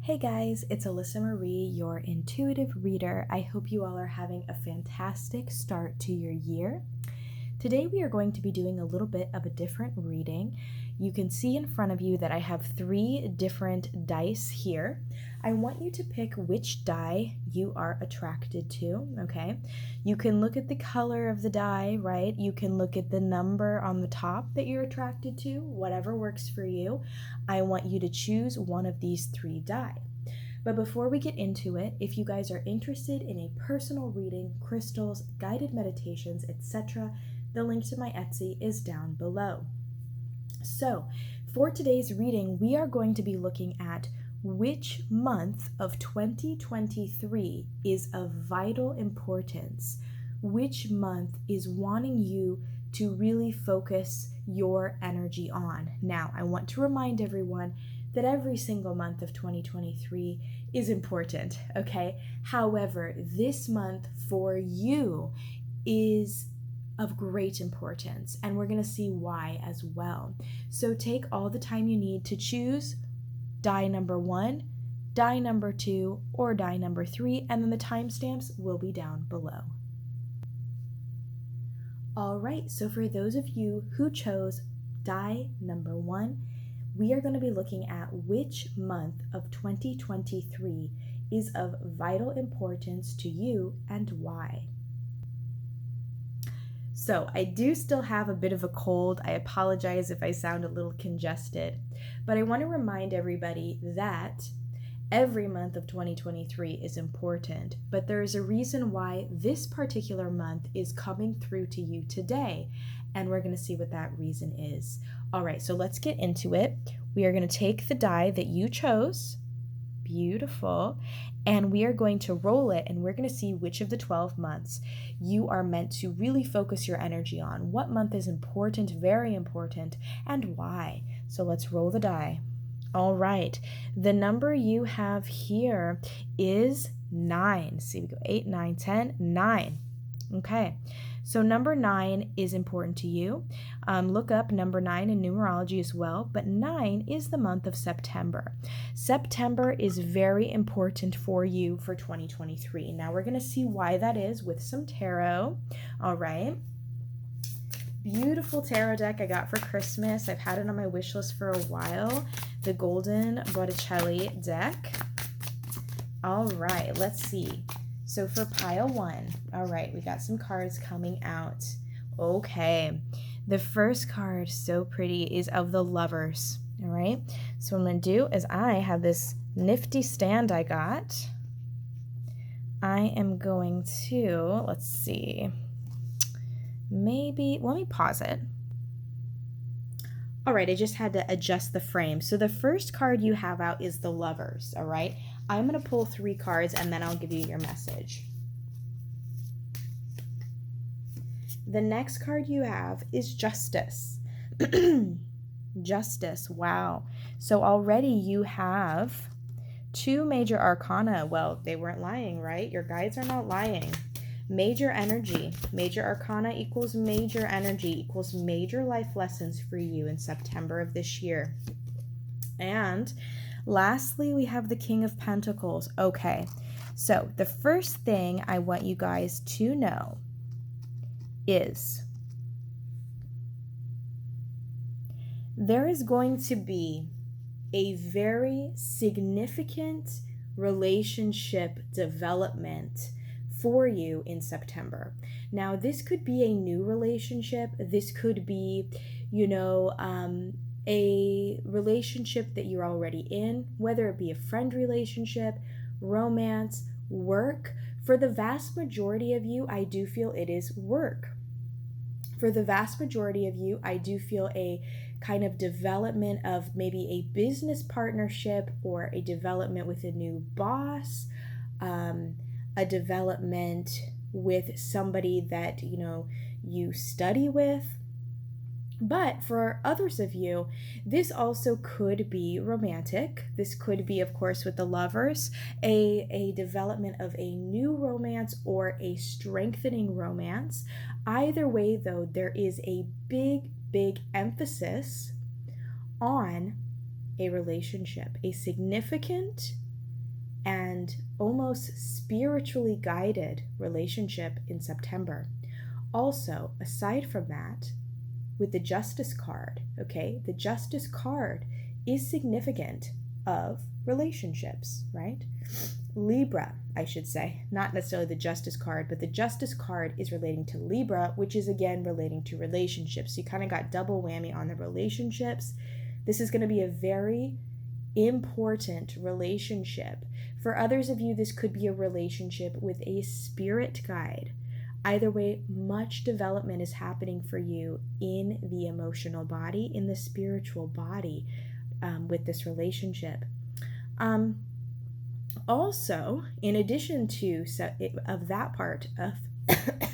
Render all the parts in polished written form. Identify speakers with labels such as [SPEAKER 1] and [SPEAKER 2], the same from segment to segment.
[SPEAKER 1] Hey guys, it's Alyssa Marie, your intuitive reader. I hope you all are having a fantastic start to your year. Today we are going to be doing a little bit of a different reading. You can see in front of you that I have 3 different dice here. I want you to pick which die you are attracted to, okay? You can look at the color of the die, right? You can look at the number on the top that you're attracted to, whatever works for you. I want you to choose one of these 3 die. But before we get into it, if you guys are interested in a personal reading, crystals, guided meditations, etc., the link to my Etsy is down below. So, for today's reading, we are going to be looking at which month of 2023 is of vital importance. Which month is wanting you to really focus your energy on. Now, I want to remind everyone that every single month of 2023 is important, okay? However, this month for you is of great importance, and we're going to see why as well. So take all the time you need to choose die number 1, die number 2, or die number 3, and then the timestamps will be down below. All right, so for those of you who chose die number 1, we are going to be looking at which month of 2023 is of vital importance to you and why. So I do still have a bit of a cold. I apologize if I sound a little congested, but I want to remind everybody that every month of 2023 is important, but there is a reason why this particular month is coming through to you today, and we're going to see what that reason is. All right, so let's get into it. We are going to take the die that you chose, beautiful, and we are going to roll it, and we're going to see which of the 12 months you are meant to really focus your energy on. What month is important, very important, and why? So let's roll the die. All right, the number you have here is 9. See, we go 8, 9, 10, 9. Okay, so number 9 is important to you. Look up number 9 in numerology as well, but 9 is the month of September. September is very important for you for 2023. Now we're going to see why that is with some tarot. All right. Beautiful tarot deck I got for Christmas. I've had it on my wish list for a while. The Golden Botticelli deck. All right, let's see. So for pile 1, all right, we got some cards coming out. Okay, the first card, so pretty, is of the Lovers. All right, so what I'm going to do is I have this nifty stand I got. I am going to, let's see, maybe, let me pause it. All right, I just had to adjust the frame. So the first card you have out is the Lovers, all right? I'm going to pull 3 cards and then I'll give you your message. The next card you have is Justice. Justice, wow. So already you have 2 major arcana. Well, they weren't lying, right? Your guides are not lying. Major energy. Major arcana equals major energy equals major life lessons for you in September of this year. And lastly, we have the King of Pentacles. Okay, so the first thing I want you guys to know is there is going to be a very significant relationship development for you in September. Now, this could be a new relationship. This could be, a relationship that you're already in, whether it be a friend relationship, romance, work. For the vast majority of you, I do feel it is work. For the vast majority of you, I do feel a kind of development of maybe a business partnership or a development with a new boss, a development with somebody that, you study with. But for others of you, this also could be romantic. This could be, of course, with the Lovers, a development of a new romance or a strengthening romance. Either way, though, there is a big, big emphasis on a relationship, a significant and almost spiritually guided relationship in September. Also, aside from that, with the Justice card, okay, the Justice card is significant of relationships, right? Libra, I should say, not necessarily the Justice card, but the Justice card is relating to Libra, which is again relating to relationships. So you kind of got double whammy on the relationships. This is going to be a very important relationship. For others of you, this could be a relationship with a spirit guide. Either way, much development is happening for you in the emotional body, in the spiritual body, with this relationship. Also, in addition to of that part of,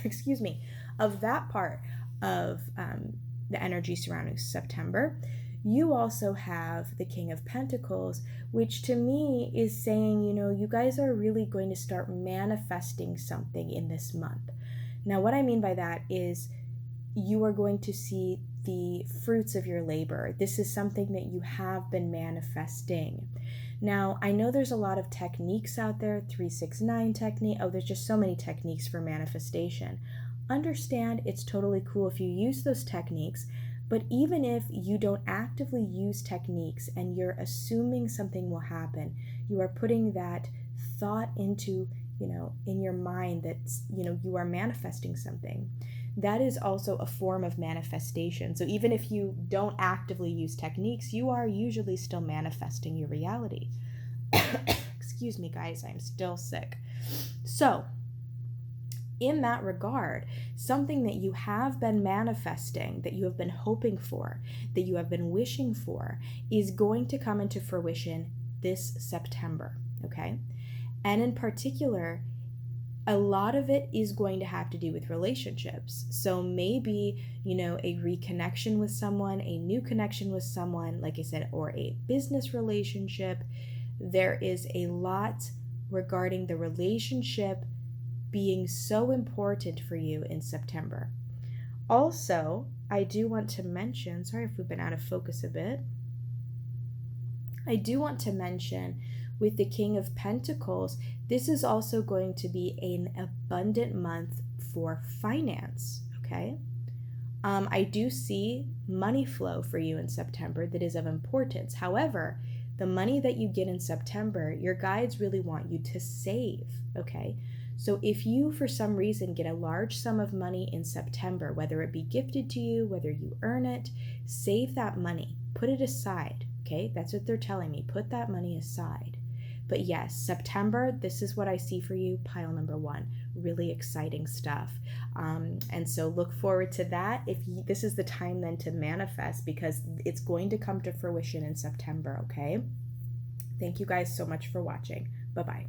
[SPEAKER 1] excuse me, of that part of the energy surrounding September, you also have the King of Pentacles, which to me is saying, you guys are really going to start manifesting something in this month. Now, what I mean by that is you are going to see the fruits of your labor. This is something that you have been manifesting. Now, I know there's a lot of techniques out there, 369 technique. Oh, there's just so many techniques for manifestation. Understand it's totally cool if you use those techniques, but even if you don't actively use techniques and you're assuming something will happen, you are putting that thought into, in your mind that, you are manifesting something. That is also a form of manifestation. So even if you don't actively use techniques, you are usually still manifesting your reality. Excuse me, guys, I'm still sick. So in that regard, something that you have been manifesting, that you have been hoping for, that you have been wishing for, is going to come into fruition this September, okay? And in particular, a lot of it is going to have to do with relationships. So maybe, a reconnection with someone, a new connection with someone, like I said, or a business relationship. There is a lot regarding the relationship being so important for you in September. Also, I do want to mention, sorry if we've been out of focus a bit. I do want to mention with the King of Pentacles, this is also going to be an abundant month for finance, okay? I do see money flow for you in September that is of importance. However, the money that you get in September, your guides really want you to save, okay? So if you, for some reason, get a large sum of money in September, whether it be gifted to you, whether you earn it, save that money, put it aside, okay? That's what they're telling me, put that money aside. But yes, September, this is what I see for you, pile number 1. Really exciting stuff. And so look forward to that. This is the time then to manifest, because it's going to come to fruition in September, okay? Thank you guys so much for watching. Bye-bye.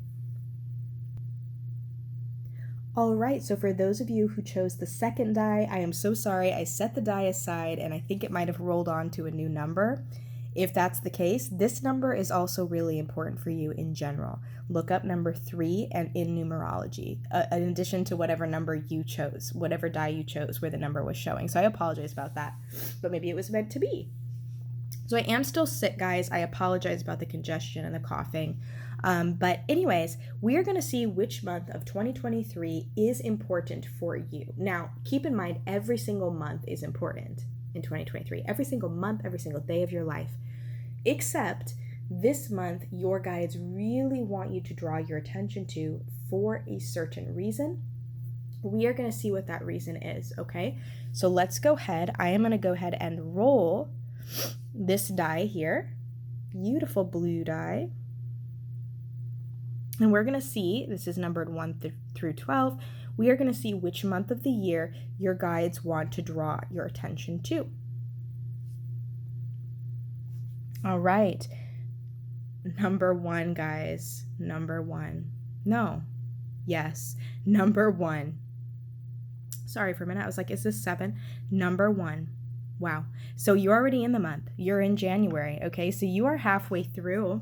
[SPEAKER 1] All right, so for those of you who chose the second die, I am so sorry. I set the die aside and I think it might have rolled on to a new number. If that's the case, this number is also really important for you in general. Look up number 3 and in numerology, in addition to whatever number you chose, whatever die you chose where the number was showing. So I apologize about that, but maybe it was meant to be. So I am still sick, guys. I apologize about the congestion and the coughing. But anyways, we are going to see which month of 2023 is important for you. Now, keep in mind, every single month is important in 2023. Every single month, every single day of your life. Except this month, your guides really want you to draw your attention to for a certain reason. We are going to see what that reason is, okay? So let's go ahead. I am going to go ahead and roll this die here. Beautiful blue die. And we're going to see, this is numbered 1 through 12, we are going to see which month of the year your guides want to draw your attention to. All right. Number 1, guys. Number 1. No. Yes. Number 1. Sorry for a minute. I was like, is this 7? Number 1. Wow. So you're already in the month. You're in January. Okay. So you are halfway through.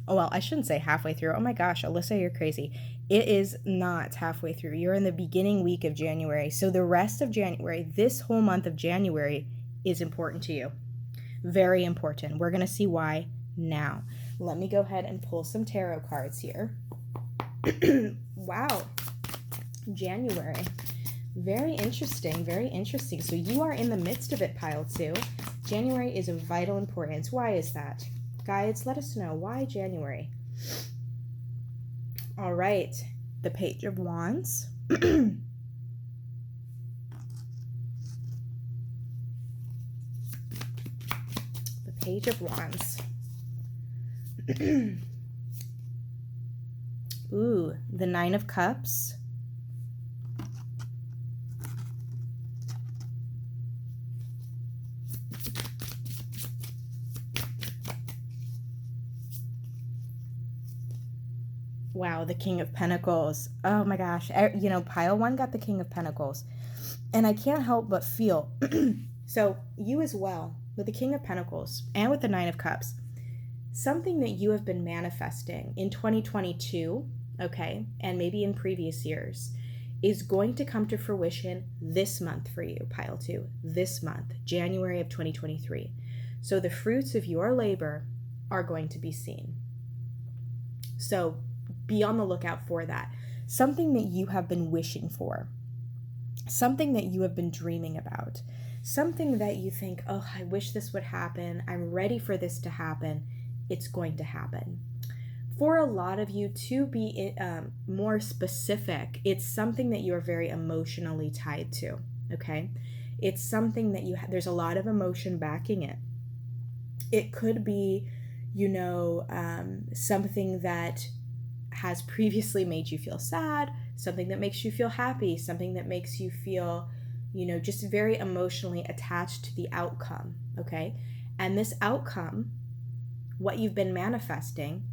[SPEAKER 1] Oh, well, I shouldn't say halfway through. Oh my gosh, Alyssa, you're crazy. It is not halfway through. You're in the beginning week of January. So the rest of January, this whole month of January is important to you. Very important. We're going to see why now. Let me go ahead and pull some tarot cards here. Wow. January. Very interesting. Very interesting. So you are in the midst of it, pile 2. January is of vital importance. Why is that? Guides, let us know. Why January? All right. The Page of Wands. The Page of Wands. Ooh, the Nine of Cups. Wow, the King of Pentacles. Oh my gosh. You know, pile 1 got the King of Pentacles. And I can't help but feel, so you as well, with the King of Pentacles and with the Nine of Cups, something that you have been manifesting in 2022, okay, and maybe in previous years, is going to come to fruition this month for you, pile 2, this month, January of 2023. So the fruits of your labor are going to be seen. So be on the lookout for that. Something that you have been wishing for, something that you have been dreaming about, something that you think, oh, I wish this would happen. I'm ready for this to happen. It's going to happen. For a lot of you, to be more specific, it's something that you're very emotionally tied to, okay? It's something that there's a lot of emotion backing it. It could be, you know, something that has previously made you feel sad, something that makes you feel happy, something that makes you feel, you know, just very emotionally attached to the outcome, okay? And this outcome, what you've been manifesting,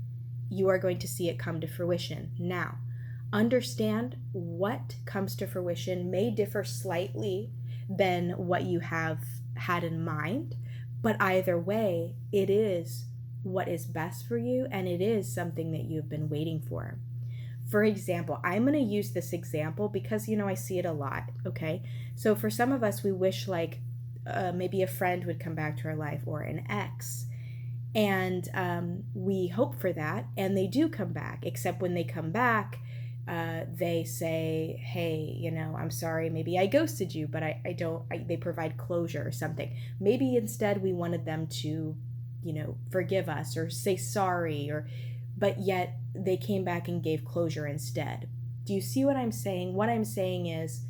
[SPEAKER 1] you are going to see it come to fruition. Now, understand what comes to fruition may differ slightly than what you have had in mind, but either way, it is what is best for you, and it is something that you've been waiting for. For example, I'm going to use this example because, you know, I see it a lot, okay? So for some of us, we wish like maybe a friend would come back to our life or an ex. And we hope for that, and they do come back, except when they come back, they say, hey, you know, I'm sorry, maybe I ghosted you, but they provide closure or something. Maybe instead we wanted them to, you know, forgive us or say sorry, but yet they came back and gave closure instead. Do you see what I'm saying? What I'm saying is,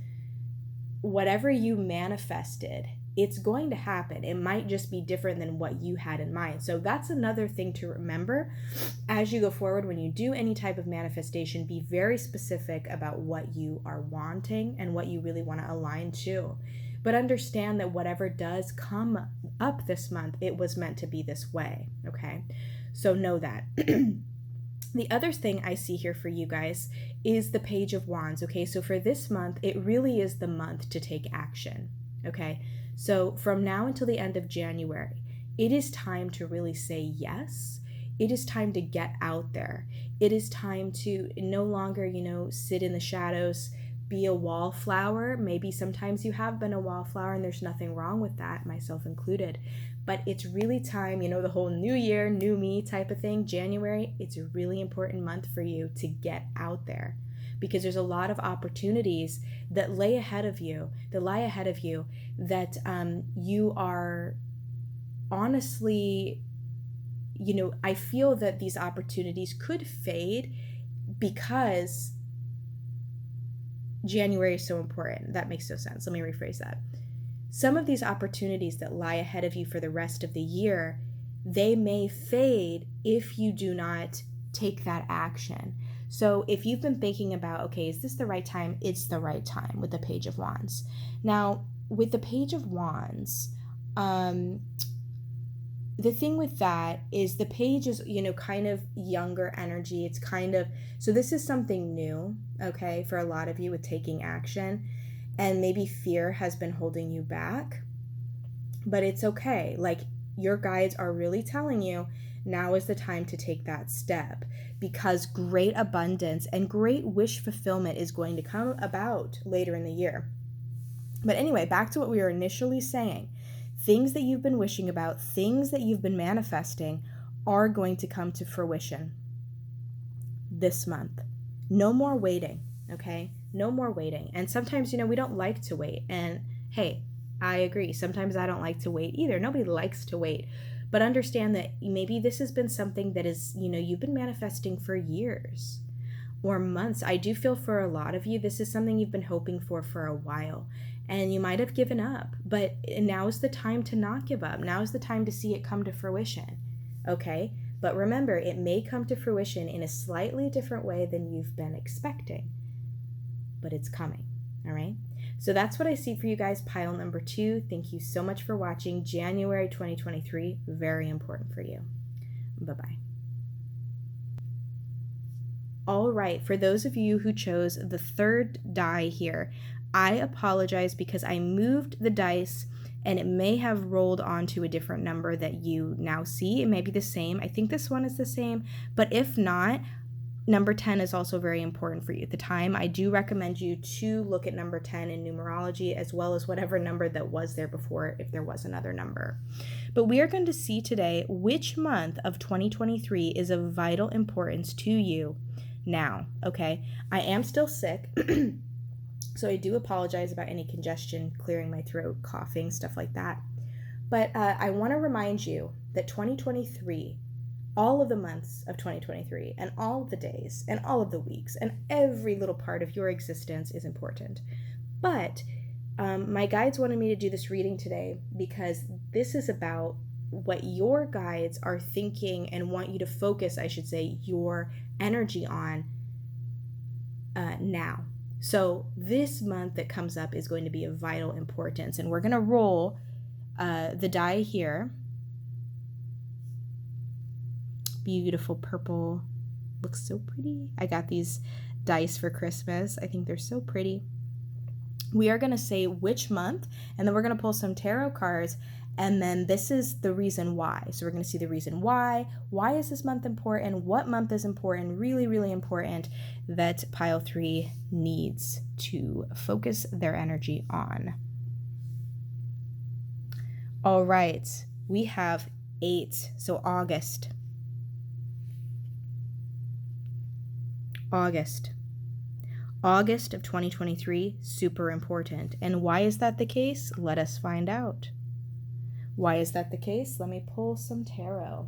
[SPEAKER 1] whatever you manifested, it's going to happen. It might just be different than what you had in mind. So that's another thing to remember as you go forward. When you do any type of manifestation, be very specific about what you are wanting and what you really want to align to. But understand that whatever does come up this month, it was meant to be this way, okay? So know that. The other thing I see here for you guys is the Page of Wands, okay? So for this month, it really is the month to take action, okay? So from now until the end of January, it is time to really say yes. It is time to get out there. It is time to no longer, you know, sit in the shadows, be a wallflower. Maybe sometimes you have been a wallflower and there's nothing wrong with that, myself included. But it's really time, you know, the whole new year, new me type of thing, January, it's a really important month for you to get out there, because there's a lot of opportunities that lie ahead of you, that you are honestly, you know, I feel that these opportunities could fade because January is so important. That makes no sense. Let me rephrase that. Some of these opportunities that lie ahead of you for the rest of the year, they may fade if you do not take that action. So if you've been thinking about, okay, is this the right time? It's the right time with the Page of Wands. Now, with the Page of Wands, the thing with that is the page is, you know, kind of younger energy. It's kind of, so this is something new, okay, for a lot of you with taking action, and maybe fear has been holding you back, but it's okay. Like, your guides are really telling you now is the time to take that step, because great abundance and great wish fulfillment is going to come about later in the year. But anyway, back to what we were initially saying. Things that you've been wishing about, things that you've been manifesting are going to come to fruition this month. No more waiting, okay? No more waiting. And sometimes, we don't like to wait. And hey, I agree. Sometimes I don't like to wait either. Nobody likes to wait. But understand that maybe this has been something that is, you've been manifesting for years or months. I do feel for a lot of you, this is something you've been hoping for a while. And you might have given up, but now is the time to not give up. Now is the time to see it come to fruition, okay? But remember, it may come to fruition in a slightly different way than you've been expecting, but it's coming, all right? So that's what I see for you guys, pile number 2. Thank you so much for watching. January 2023, very important for you. Bye-bye. All right, for those of you who chose the third die here, I apologize because I moved the dice and it may have rolled onto a different number that you now see. It may be the same. I think this one is the same, but if not, number 10 is also very important for you at the time. I do recommend you to look at number 10 in numerology, as well as whatever number that was there before, if there was another number. But we are going to see today which month of 2023 is of vital importance to you now, okay? I am still sick, so I do apologize about any congestion, clearing my throat, coughing, stuff like that. But I want to remind you that 2023, all of the months of 2023, and all of the days, and all of the weeks, and every little part of your existence is important. But my guides wanted me to do this reading today because this is about what your guides are thinking and want you to focus, I should say, your energy on now. So this month that comes up is going to be of vital importance, and we're going to roll the die here. Beautiful purple, looks so pretty. I got these dice for Christmas. I think they're so pretty. We are going to say which month, and then we're going to pull some tarot cards, and then this is the reason why. So we're going to see the reason why is this month important, what month is important, really, really important that pile 3 needs to focus their energy on. All right, we have 8, so August of 2023, super important. And why is that the case? Let us find out. Why is that the case? Let me pull some tarot.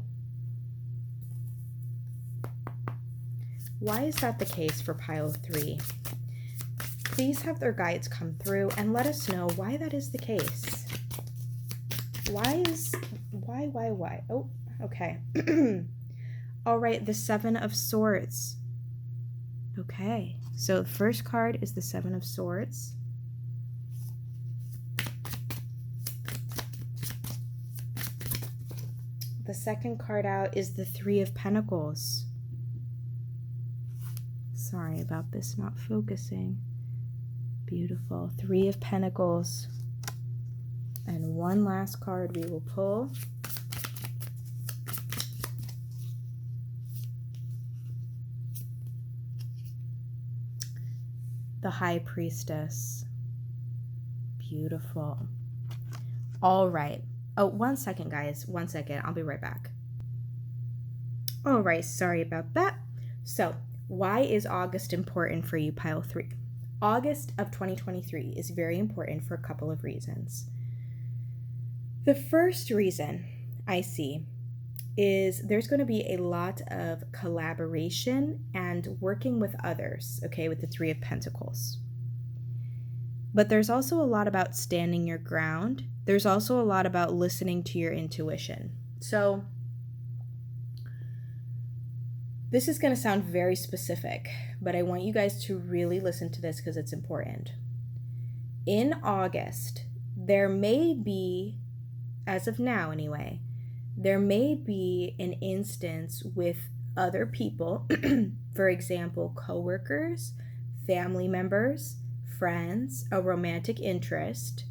[SPEAKER 1] Why is that the case for pile 3? Please have their guides come through and let us know why that is the case. Why? Oh, okay. All right, the 7 of Swords. Okay, so the first card is the 7 of Swords. The second card out is the 3 of Pentacles. Sorry about this not focusing. Beautiful. 3 of Pentacles. And one last card we will pull. The High Priestess. Beautiful. All right. Oh, 1 second, guys. 1 second. I'll be right back. All right. Sorry about that. So, why is August important for you, pile 3? August of 2023 is very important for a couple of reasons. The first reason I see is there's going to be a lot of collaboration and working with others, okay, with the 3 of Pentacles. But there's also a lot about standing your ground. There's also a lot about listening to your intuition. So this is going to sound very specific, but I want you guys to really listen to this because it's important. In August, there may be, as of now anyway, there may be an instance with other people, for example, coworkers, family members, friends, a romantic interest,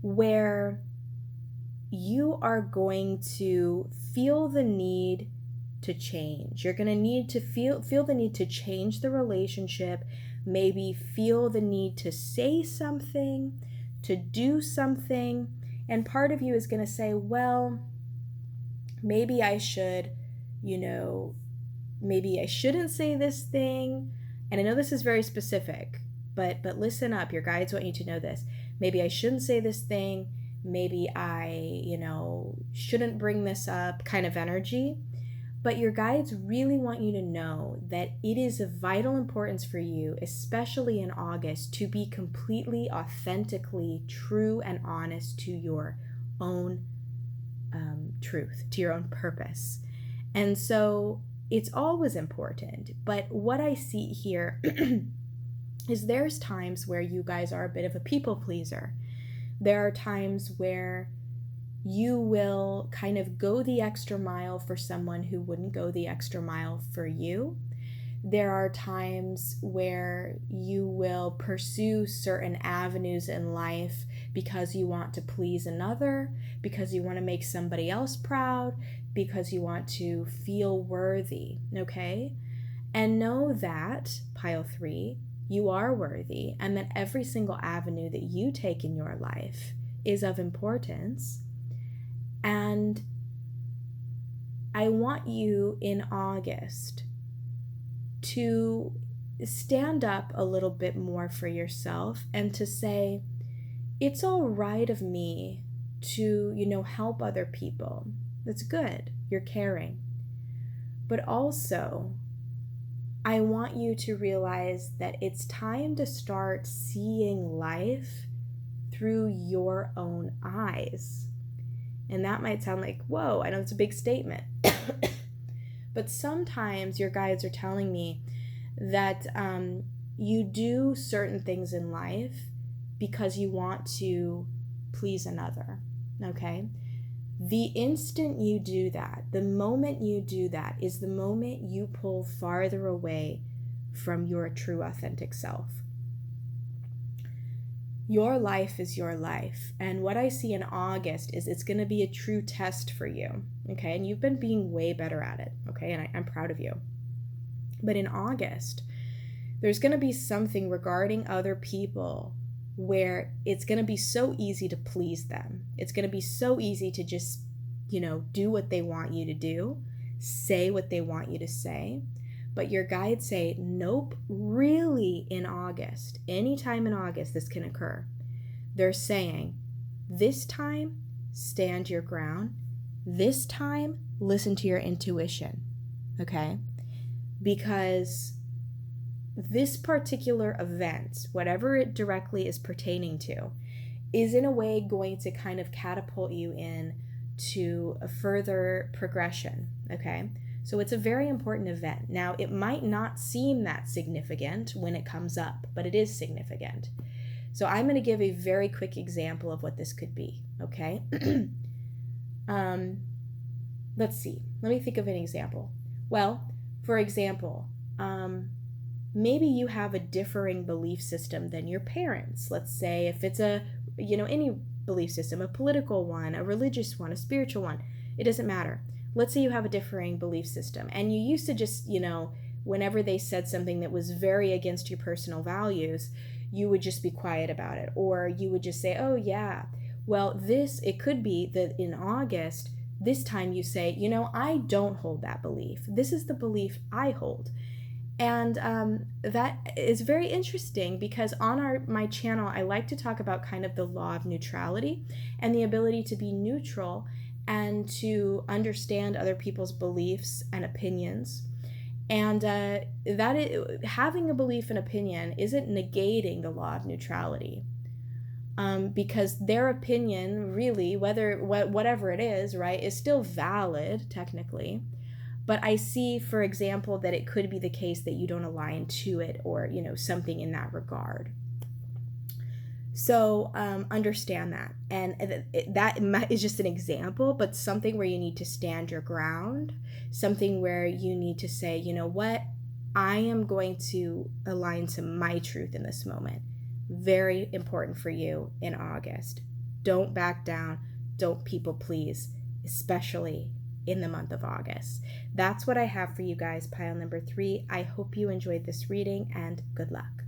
[SPEAKER 1] where you are going to feel the need to change. You're going to need to feel the need to change the relationship, maybe feel the need to say something, to do something, and part of you is going to say, well, maybe I should, maybe I shouldn't say this thing. And I know this is very specific, but listen up. Your guides want you to know this. Maybe I shouldn't say this thing. Maybe I, shouldn't bring this up kind of energy. But your guides really want you to know that it is of vital importance for you, especially in August, to be completely, authentically true and honest to your own truth, to your own purpose. And so it's always important. But what I see here is there's times where you guys are a bit of a people pleaser. There are times where you will kind of go the extra mile for someone who wouldn't go the extra mile for you. There are times where you will pursue certain avenues in life because you want to please another, because you want to make somebody else proud, because you want to feel worthy, okay? And know that, pile 3, you are worthy, and that every single avenue that you take in your life is of importance. And I want you in August to stand up a little bit more for yourself and to say, it's all right of me to, help other people. That's good. You're caring. But also, I want you to realize that it's time to start seeing life through your own eyes. And that might sound like, whoa, I know it's a big statement. But sometimes your guides are telling me that you do certain things in life because you want to please another, okay? The instant you do that, the moment you do that, is the moment you pull farther away from your true authentic self. Your life is your life. And what I see in August is it's going to be a true test for you, okay? And you've been being way better at it, okay? And I'm proud of you. But in August, there's going to be something regarding other people where it's going to be so easy to please them. It's going to be so easy to just, do what they want you to do, say what they want you to say. But your guides say, nope, really in August, anytime in August this can occur. They're saying, this time, stand your ground. This time, listen to your intuition, okay? Because this particular event, whatever it directly is pertaining to, is in a way going to kind of catapult you in to a further progression, okay? So it's a very important event. Now, it might not seem that significant when it comes up, but it is significant. So I'm going to give a very quick example of what this could be, okay? Let's see. Let me think of an example. Well, for example, maybe you have a differing belief system than your parents. Let's say if it's any belief system, a political one, a religious one, a spiritual one, it doesn't matter. Let's say you have a differing belief system and you used to just, whenever they said something that was very against your personal values, you would just be quiet about it. Or you would just say, oh yeah, well, it could be that in August, this time you say, I don't hold that belief. This is the belief I hold. And that is very interesting because on my channel, I like to talk about kind of the law of neutrality and the ability to be neutral and to understand other people's beliefs and opinions. And having a belief and opinion isn't negating the law of neutrality, because their opinion really, whatever it is, right, is still valid technically. But I see, for example, that it could be the case that you don't align to it or, something in that regard. So understand that. And that is just an example, but something where you need to stand your ground, something where you need to say, you know what, I am going to align to my truth in this moment. Very important for you in August. Don't back down. Don't people please, especially in the month of August. That's what I have for you guys, pile number 3. I hope you enjoyed this reading and good luck.